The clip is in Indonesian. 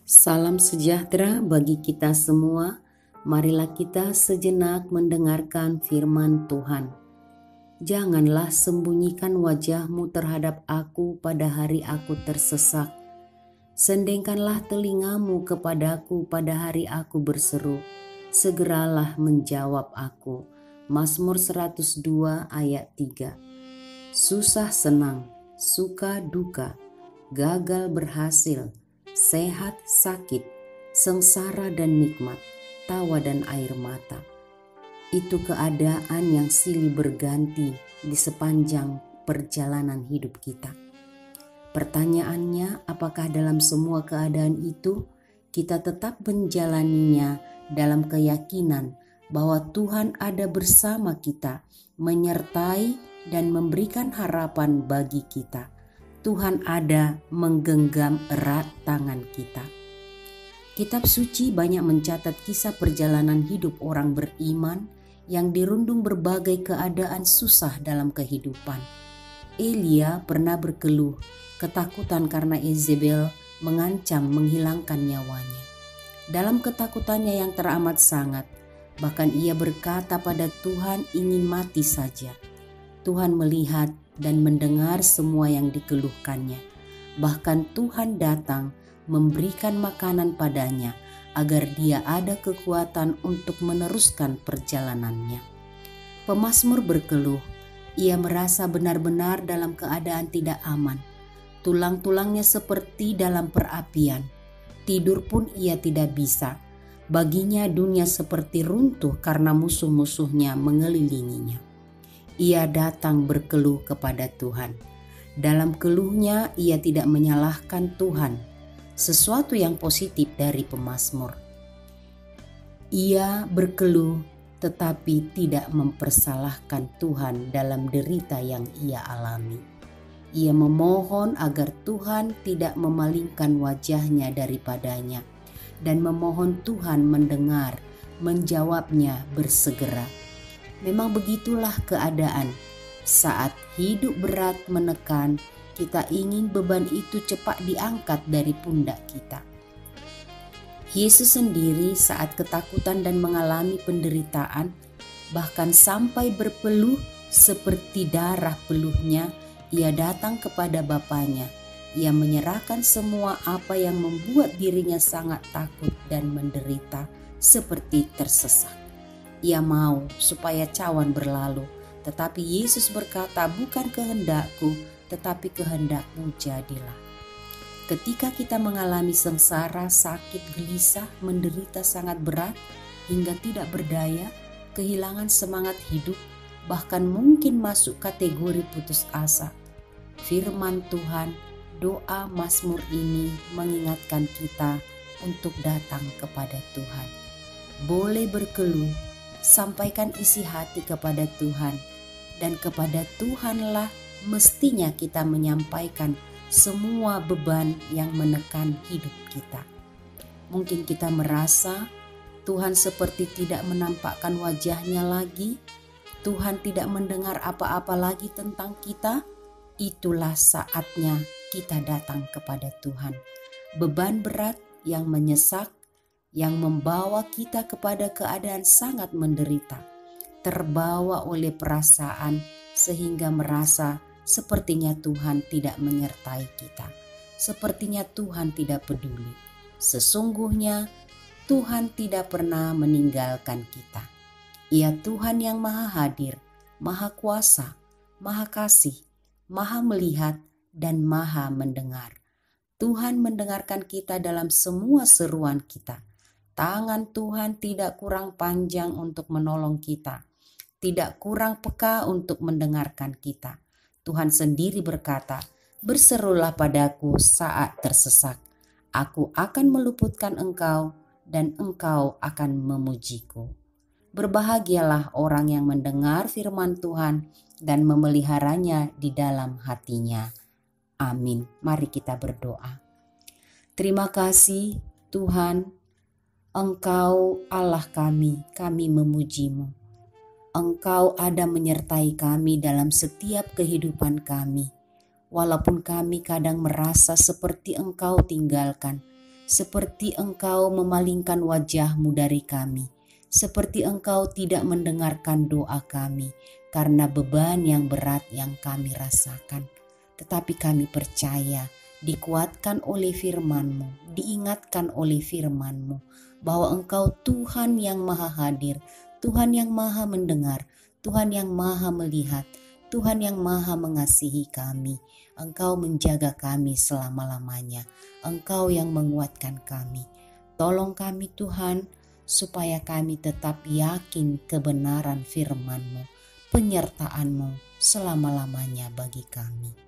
Salam sejahtera bagi kita semua. Marilah kita sejenak mendengarkan firman Tuhan. Janganlah sembunyikan wajahmu terhadap aku pada hari aku tersesak. Sendengkanlah telingamu kepadaku pada hari aku berseru. Segeralah menjawab aku. Mazmur 102 ayat 3. Susah senang, suka duka, gagal berhasil, sehat sakit, sengsara dan nikmat, tawa dan air mata. Itu keadaan yang silih berganti di sepanjang perjalanan hidup kita. Pertanyaannya, apakah dalam semua keadaan itu kita tetap menjalaninya dalam keyakinan bahwa Tuhan ada bersama kita, menyertai dan memberikan harapan bagi kita. Tuhan ada menggenggam erat tangan kita. Kitab suci banyak mencatat kisah perjalanan hidup orang beriman yang dirundung berbagai keadaan susah dalam kehidupan. Elia pernah berkeluh, ketakutan karena Yezebel mengancam menghilangkan nyawanya. Dalam ketakutannya yang teramat sangat, bahkan ia berkata pada Tuhan ingin mati saja. Tuhan melihat dan mendengar semua yang dikeluhkannya. Bahkan Tuhan datang memberikan makanan padanya agar dia ada kekuatan untuk meneruskan perjalanannya. Pemazmur berkeluh, ia merasa benar-benar dalam keadaan tidak aman. Tulang-tulangnya seperti dalam perapian. Tidur pun ia tidak bisa. Baginya dunia seperti runtuh karena musuh-musuhnya mengelilinginya. Ia datang berkeluh kepada Tuhan. Dalam keluhnya ia tidak menyalahkan Tuhan, sesuatu yang positif dari pemazmur. Ia berkeluh tetapi tidak mempersalahkan Tuhan dalam derita yang ia alami. Ia memohon agar Tuhan tidak memalingkan wajahnya daripadanya dan memohon Tuhan mendengar, menjawabnya bersegera. Memang begitulah keadaan. Saat hidup berat menekan, kita ingin beban itu cepat diangkat dari pundak kita. Yesus sendiri saat ketakutan dan mengalami penderitaan, bahkan sampai berpeluh seperti darah peluhnya, ia datang kepada Bapanya. Ia menyerahkan semua apa yang membuat dirinya sangat takut dan menderita seperti tersesat. Ia mau supaya cawan berlalu, tetapi Yesus berkata, bukan kehendakku, tetapi kehendakmu jadilah. Ketika kita mengalami sengsara, sakit, gelisah, menderita sangat berat, hingga tidak berdaya, kehilangan semangat hidup, bahkan mungkin masuk kategori putus asa. Firman Tuhan, doa Mazmur ini mengingatkan kita untuk datang kepada Tuhan. Boleh berkeluh, sampaikan isi hati kepada Tuhan, dan kepada Tuhanlah mestinya kita menyampaikan semua beban yang menekan hidup kita. Mungkin kita merasa Tuhan seperti tidak menampakkan wajahnya lagi, Tuhan tidak mendengar apa-apa lagi tentang kita. Itulah saatnya kita datang kepada Tuhan. Beban berat yang menyesak, yang membawa kita kepada keadaan sangat menderita, terbawa oleh perasaan sehingga merasa sepertinya Tuhan tidak menyertai kita, sepertinya Tuhan tidak peduli. Sesungguhnya Tuhan tidak pernah meninggalkan kita. Ia Tuhan yang maha hadir, maha kuasa, maha kasih, maha melihat, dan maha mendengar. Tuhan mendengarkan kita dalam semua seruan kita. Tangan Tuhan tidak kurang panjang untuk menolong kita, tidak kurang peka untuk mendengarkan kita. Tuhan sendiri berkata, berserulah padaku saat tersesak. Aku akan meluputkan engkau dan engkau akan memujiku. Berbahagialah orang yang mendengar firman Tuhan dan memeliharanya di dalam hatinya. Amin. Mari kita berdoa. Terima kasih Tuhan, Engkau Allah kami memujimu. Engkau ada menyertai kami dalam setiap kehidupan kami. Walaupun kami kadang merasa seperti Engkau tinggalkan, seperti Engkau memalingkan wajah-Mu dari kami, seperti Engkau tidak mendengarkan doa kami karena beban yang berat yang kami rasakan. Tetapi kami percaya, dikuatkan oleh firman-Mu, diingatkan oleh firman-Mu, bahwa Engkau Tuhan yang maha hadir, Tuhan yang maha mendengar, Tuhan yang maha melihat, Tuhan yang maha mengasihi kami. Engkau menjaga kami selama-lamanya, Engkau yang menguatkan kami. Tolong kami Tuhan, supaya kami tetap yakin kebenaran firman-Mu, penyertaan-Mu selama-lamanya bagi kami.